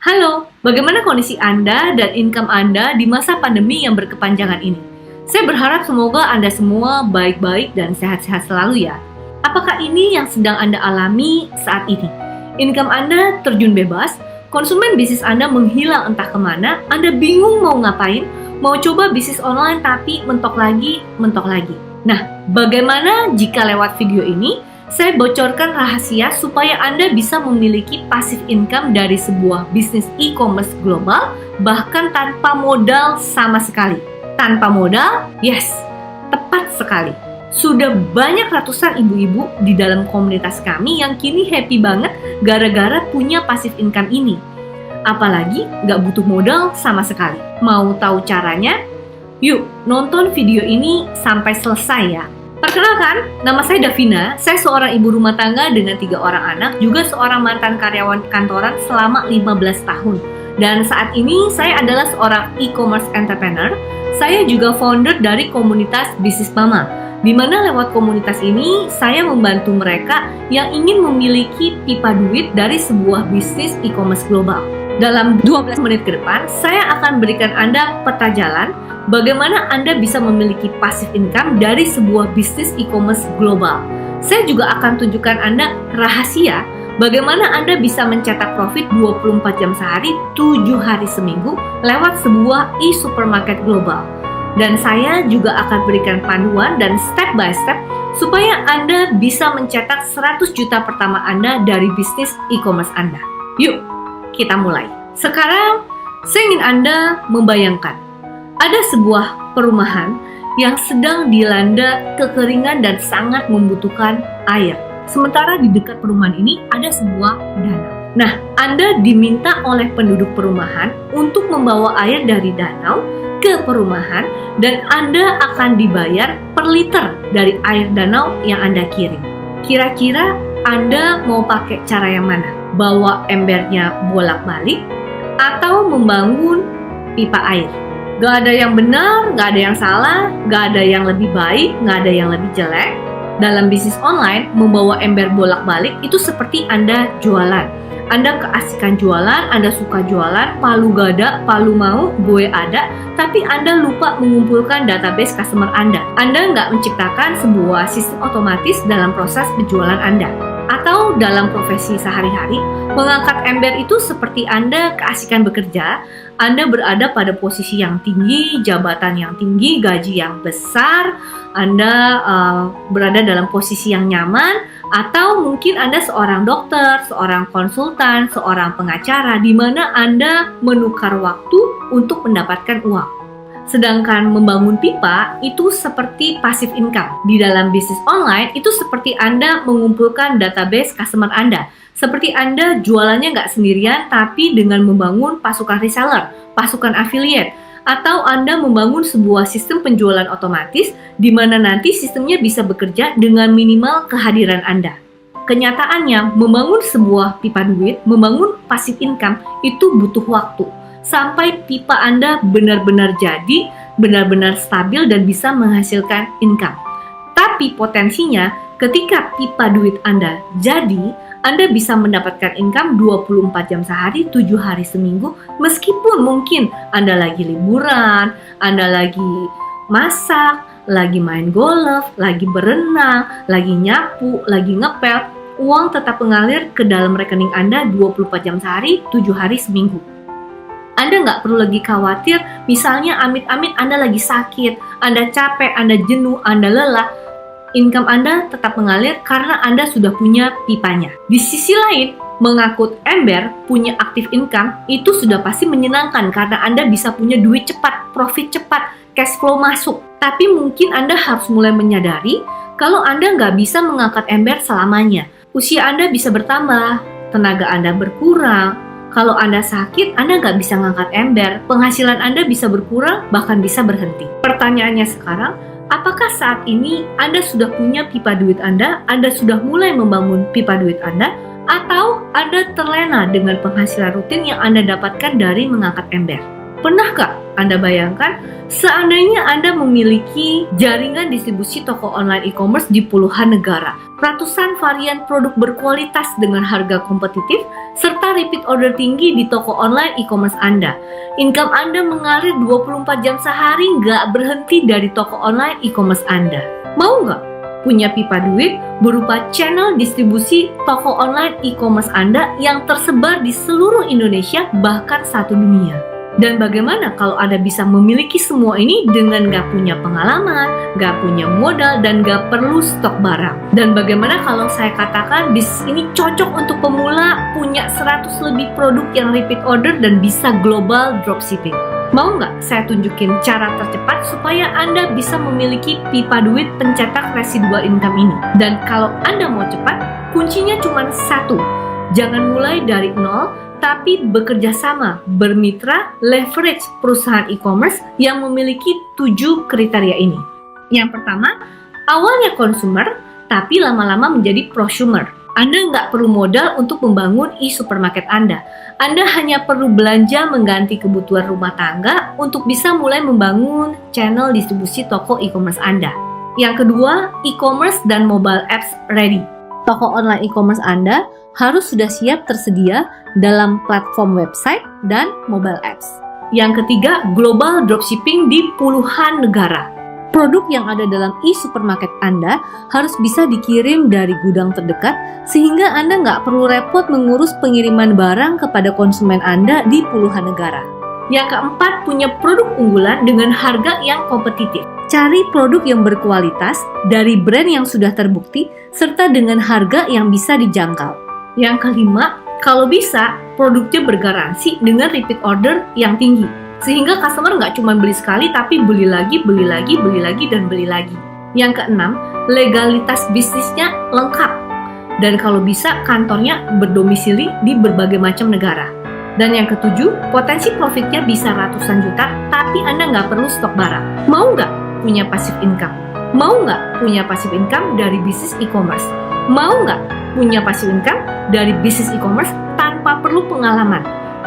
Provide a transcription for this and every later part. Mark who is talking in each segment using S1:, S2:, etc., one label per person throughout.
S1: Halo, bagaimana kondisi Anda dan income Anda di masa pandemi yang berkepanjangan ini? Saya berharap semoga Anda semua baik-baik dan sehat-sehat selalu ya. Apakah ini yang sedang Anda alami saat ini? Income Anda terjun bebas, konsumen bisnis Anda menghilang entah kemana, Anda bingung mau ngapain, mau coba bisnis online tapi mentok lagi. Nah, bagaimana jika lewat video ini, saya bocorkan rahasia supaya Anda bisa memiliki passive income dari sebuah bisnis e-commerce global, bahkan tanpa modal sama sekali. Tanpa modal? Yes, tepat sekali. Sudah banyak ratusan ibu-ibu di dalam komunitas kami yang kini happy banget gara-gara punya passive income ini. Apalagi nggak butuh modal sama sekali. Mau tahu caranya? Yuk, nonton video ini sampai selesai ya. Perkenalkan, nama saya Davina. Saya seorang ibu rumah tangga dengan 3 orang anak, juga seorang mantan karyawan kantoran selama 15 tahun. Dan saat ini saya adalah seorang e-commerce entrepreneur. Saya juga founder dari komunitas Bisnis Mama, di mana lewat komunitas ini saya membantu mereka yang ingin memiliki pipa duit dari sebuah bisnis e-commerce global. Dalam 12 menit ke depan, saya akan berikan Anda peta jalan bagaimana Anda bisa memiliki passive income dari sebuah bisnis e-commerce global. Saya juga akan tunjukkan Anda rahasia bagaimana Anda bisa mencetak profit 24 jam sehari, 7 hari seminggu lewat sebuah e-supermarket global. Dan saya juga akan berikan panduan dan step by step supaya Anda bisa mencetak 100 juta pertama Anda dari bisnis e-commerce Anda. Yuk, kita mulai. Sekarang, saya ingin Anda membayangkan ada sebuah perumahan yang sedang dilanda kekeringan dan sangat membutuhkan air. Sementara di dekat perumahan ini ada sebuah danau. Nah, Anda diminta oleh penduduk perumahan untuk membawa air dari danau ke perumahan dan Anda akan dibayar per liter dari air danau yang Anda kirim. Kira-kira Anda mau pakai cara yang mana? Bawa embernya bolak-balik atau membangun pipa air? Gak ada yang benar, gak ada yang salah, gak ada yang lebih baik, gak ada yang lebih jelek. Dalam bisnis online, membawa ember bolak-balik itu seperti Anda jualan. Anda keasikan jualan, Anda suka jualan, palu gak ada, palu mau, gue ada, tapi Anda lupa mengumpulkan database customer Anda. Anda nggak menciptakan sebuah sistem otomatis dalam proses penjualan Anda. Atau dalam profesi sehari-hari, mengangkat ember itu seperti Anda keasikan bekerja, Anda berada pada posisi yang tinggi, jabatan yang tinggi, gaji yang besar, Anda berada dalam posisi yang nyaman, atau mungkin Anda seorang dokter, seorang konsultan, seorang pengacara, di mana Anda menukar waktu untuk mendapatkan uang. Sedangkan membangun pipa itu seperti passive income. Di dalam bisnis online itu seperti Anda mengumpulkan database customer Anda. Seperti Anda jualannya nggak sendirian, tapi dengan membangun pasukan reseller, pasukan affiliate. Atau Anda membangun sebuah sistem penjualan otomatis, di mana nanti sistemnya bisa bekerja dengan minimal kehadiran Anda. Kenyataannya, membangun sebuah pipa duit, membangun passive income, itu butuh waktu. Sampai pipa Anda benar-benar jadi, benar-benar stabil dan bisa menghasilkan income. Tapi potensinya, ketika pipa duit Anda jadi, Anda bisa mendapatkan income 24 jam sehari, 7 hari seminggu, meskipun mungkin Anda lagi liburan, Anda lagi masak, lagi main golf, lagi berenang, lagi nyapu, lagi ngepel, uang tetap mengalir ke dalam rekening Anda 24 jam sehari, 7 hari seminggu. Anda nggak perlu lagi khawatir, misalnya amit-amit Anda lagi sakit, Anda capek, Anda jenuh, Anda lelah, income Anda tetap mengalir karena Anda sudah punya pipanya. Di sisi lain, mengangkut ember, punya active income, itu sudah pasti menyenangkan karena Anda bisa punya duit cepat, profit cepat, cash flow masuk. Tapi mungkin Anda harus mulai menyadari kalau Anda nggak bisa mengangkat ember selamanya. Usia Anda bisa bertambah, tenaga Anda berkurang. Kalau Anda sakit, Anda nggak bisa ngangkat ember, penghasilan Anda bisa berkurang, bahkan bisa berhenti. Pertanyaannya sekarang, apakah saat ini Anda sudah punya pipa duit Anda sudah mulai membangun pipa duit Anda, atau Anda terlena dengan penghasilan rutin yang Anda dapatkan dari mengangkat ember? Pernahkah Anda bayangkan seandainya Anda memiliki jaringan distribusi toko online e-commerce di puluhan negara, ratusan varian produk berkualitas dengan harga kompetitif, serta repeat order tinggi di toko online e-commerce Anda. Income Anda mengalir 24 jam sehari nggak berhenti dari toko online e-commerce Anda. Mau nggak punya pipa duit berupa channel distribusi toko online e-commerce Anda yang tersebar di seluruh Indonesia bahkan satu dunia? Dan bagaimana kalau Anda bisa memiliki semua ini dengan nggak punya pengalaman, nggak punya modal, dan nggak perlu stok barang? Dan bagaimana kalau saya katakan bisnis ini cocok untuk pemula, punya 100 lebih produk yang repeat order dan bisa global dropshipping? Mau nggak saya tunjukin cara tercepat supaya Anda bisa memiliki pipa duit pencetak residual income ini? Dan kalau Anda mau cepat, kuncinya cuma satu. Jangan mulai dari nol, tapi bekerja sama, bermitra, leverage perusahaan e-commerce yang memiliki 7 kriteria ini. Yang pertama, awalnya consumer, tapi lama-lama menjadi prosumer. Anda nggak perlu modal untuk membangun e-supermarket Anda. Anda hanya perlu belanja mengganti kebutuhan rumah tangga untuk bisa mulai membangun channel distribusi toko e-commerce Anda. Yang kedua, e-commerce dan mobile apps ready. Toko online e-commerce Anda harus sudah siap tersedia dalam platform website dan mobile apps. Yang ketiga, global dropshipping di puluhan negara. Produk yang ada dalam e-supermarket Anda harus bisa dikirim dari gudang terdekat sehingga Anda nggak perlu repot mengurus pengiriman barang kepada konsumen Anda di puluhan negara. Yang keempat, punya produk unggulan dengan harga yang kompetitif. Cari produk yang berkualitas dari brand yang sudah terbukti serta dengan harga yang bisa dijangkau. Yang kelima, kalau bisa, produknya bergaransi dengan repeat order yang tinggi. Sehingga customer nggak cuma beli sekali, tapi beli lagi, dan beli lagi. Yang keenam, legalitas bisnisnya lengkap. Dan kalau bisa, kantornya berdomisili di berbagai macam negara. Dan yang ketujuh, potensi profitnya bisa ratusan juta, tapi Anda nggak perlu stok barang. Mau nggak punya passive income? Mau nggak punya passive income dari bisnis e-commerce? Mau nggak punya passive income dari bisnis e-commerce tanpa perlu pengalaman?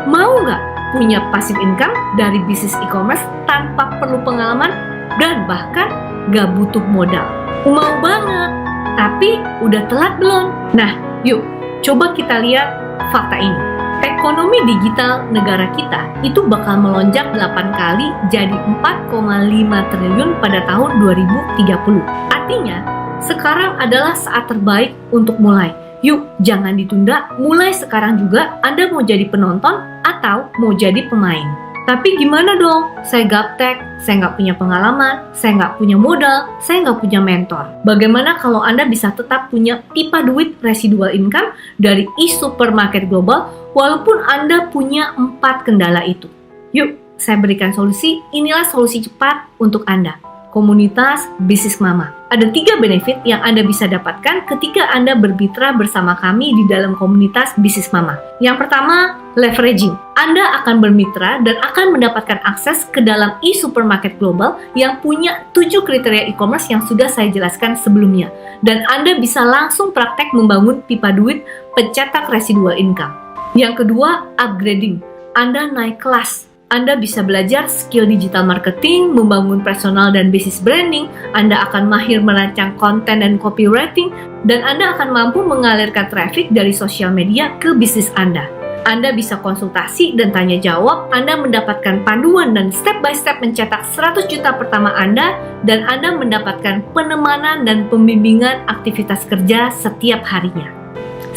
S1: Mau nggak punya passive income dari bisnis e-commerce tanpa perlu pengalaman dan bahkan nggak butuh modal? Mau banget, tapi udah telat belum? Nah, yuk coba kita lihat fakta ini. Ekonomi digital negara kita itu bakal melonjak 8 kali jadi 4,5 triliun pada tahun 2030. Artinya, sekarang adalah saat terbaik untuk mulai. Yuk, jangan ditunda, mulai sekarang juga Anda mau jadi penonton atau mau jadi pemain. Tapi gimana dong? Saya gaptek, saya nggak punya pengalaman, saya nggak punya modal, saya nggak punya mentor. Bagaimana kalau Anda bisa tetap punya pipa duit residual income dari e-supermarket global walaupun Anda punya 4 kendala itu? Yuk, saya berikan solusi. Inilah solusi cepat untuk Anda. Komunitas Bisnis Mama. Ada 3 benefit yang Anda bisa dapatkan ketika Anda bermitra bersama kami di dalam komunitas Bisnis Mama. Yang pertama, leveraging. Anda akan bermitra dan akan mendapatkan akses ke dalam e-supermarket global yang punya 7 kriteria e-commerce yang sudah saya jelaskan sebelumnya. Dan Anda bisa langsung praktek membangun pipa duit pencetak residual income. Yang kedua, upgrading. Anda naik kelas. Anda bisa belajar skill digital marketing, membangun personal dan business branding, Anda akan mahir merancang konten dan copywriting, dan Anda akan mampu mengalirkan traffic dari sosial media ke bisnis Anda. Anda bisa konsultasi dan tanya jawab, Anda mendapatkan panduan dan step by step mencetak 100 juta pertama Anda, dan Anda mendapatkan penemanan dan pembimbingan aktivitas kerja setiap harinya.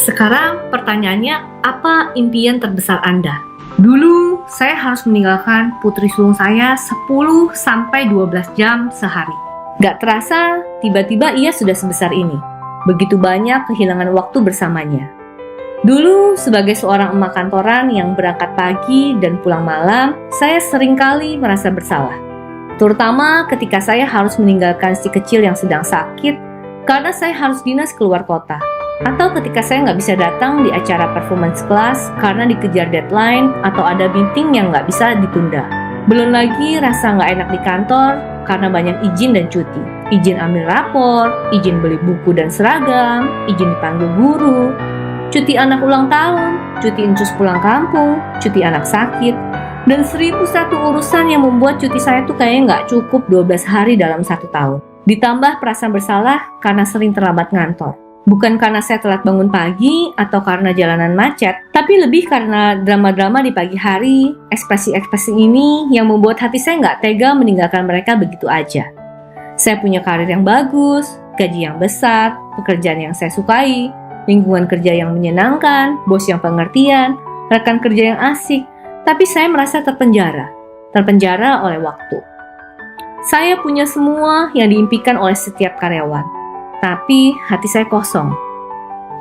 S1: Sekarang pertanyaannya, apa impian terbesar Anda? Dulu, saya harus meninggalkan putri sulung saya 10-12 jam sehari. Gak terasa, tiba-tiba ia sudah sebesar ini. Begitu banyak kehilangan waktu bersamanya. Dulu, sebagai seorang emak kantoran yang berangkat pagi dan pulang malam, saya seringkali merasa bersalah. Terutama ketika saya harus meninggalkan si kecil yang sedang sakit, karena saya harus dinas keluar kota. Atau ketika saya nggak bisa datang di acara performance class karena dikejar deadline atau ada meeting yang nggak bisa ditunda. Belum lagi rasa nggak enak di kantor karena banyak izin dan cuti. Izin ambil rapor, izin beli buku dan seragam, izin dipanggil guru, cuti anak ulang tahun, cuti incus pulang kampung, cuti anak sakit. Dan 1001 urusan yang membuat cuti saya tuh kayaknya nggak cukup 12 hari dalam 1 tahun. Ditambah perasaan bersalah karena sering terlambat ngantor. Bukan karena saya telat bangun pagi atau karena jalanan macet, tapi lebih karena drama-drama di pagi hari, ekspresi-ekspresi ini yang membuat hati saya nggak tega meninggalkan mereka begitu aja. Saya punya karir yang bagus, gaji yang besar, pekerjaan yang saya sukai, lingkungan kerja yang menyenangkan, bos yang pengertian, rekan kerja yang asik, tapi saya merasa terpenjara oleh waktu. Saya punya semua yang diimpikan oleh setiap karyawan, tapi hati saya kosong.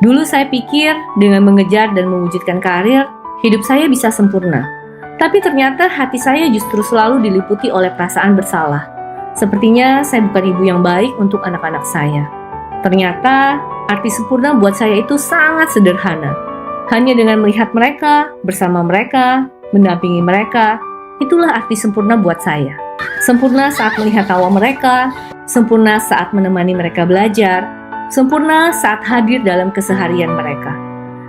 S1: Dulu saya pikir dengan mengejar dan mewujudkan karir, hidup saya bisa sempurna. Tapi ternyata hati saya justru selalu diliputi oleh perasaan bersalah. Sepertinya saya bukan ibu yang baik untuk anak-anak saya. Ternyata arti sempurna buat saya itu sangat sederhana. Hanya dengan melihat mereka, bersama mereka, mendampingi mereka, itulah arti sempurna buat saya. Sempurna saat melihat tawa mereka, sempurna saat menemani mereka belajar, sempurna saat hadir dalam keseharian mereka.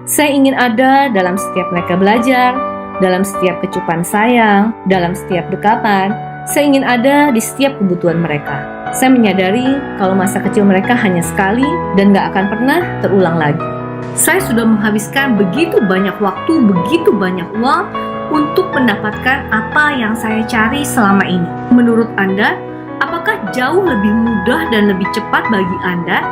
S1: Saya ingin ada dalam setiap mereka belajar, dalam setiap kecupan sayang, dalam setiap dekapan. Saya ingin ada di setiap kebutuhan mereka. Saya menyadari kalau masa kecil mereka hanya sekali dan gak akan pernah terulang lagi. Saya sudah menghabiskan begitu banyak waktu, begitu banyak uang untuk mendapatkan apa yang saya cari selama ini. Menurut Anda, apakah jauh lebih mudah dan lebih cepat bagi Anda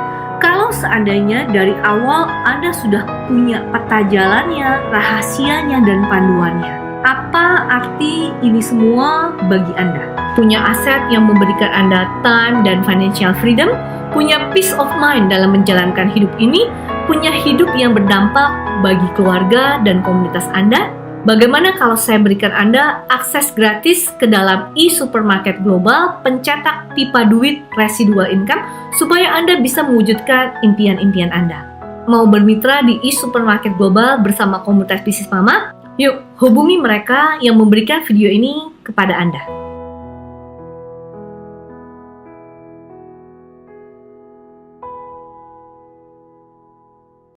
S1: kalau seandainya dari awal Anda sudah punya peta jalannya, rahasianya, dan panduannya? Apa arti ini semua bagi Anda? Punya aset yang memberikan Anda time dan financial freedom, punya peace of mind dalam menjalankan hidup ini, punya hidup yang berdampak bagi keluarga dan komunitas Anda. Bagaimana kalau saya berikan Anda akses gratis ke dalam e-supermarket global pencetak pipa duit residual income supaya Anda bisa mewujudkan impian-impian Anda? Mau bermitra di e-supermarket global bersama komunitas bisnis mama? Yuk, hubungi mereka yang memberikan video ini kepada Anda.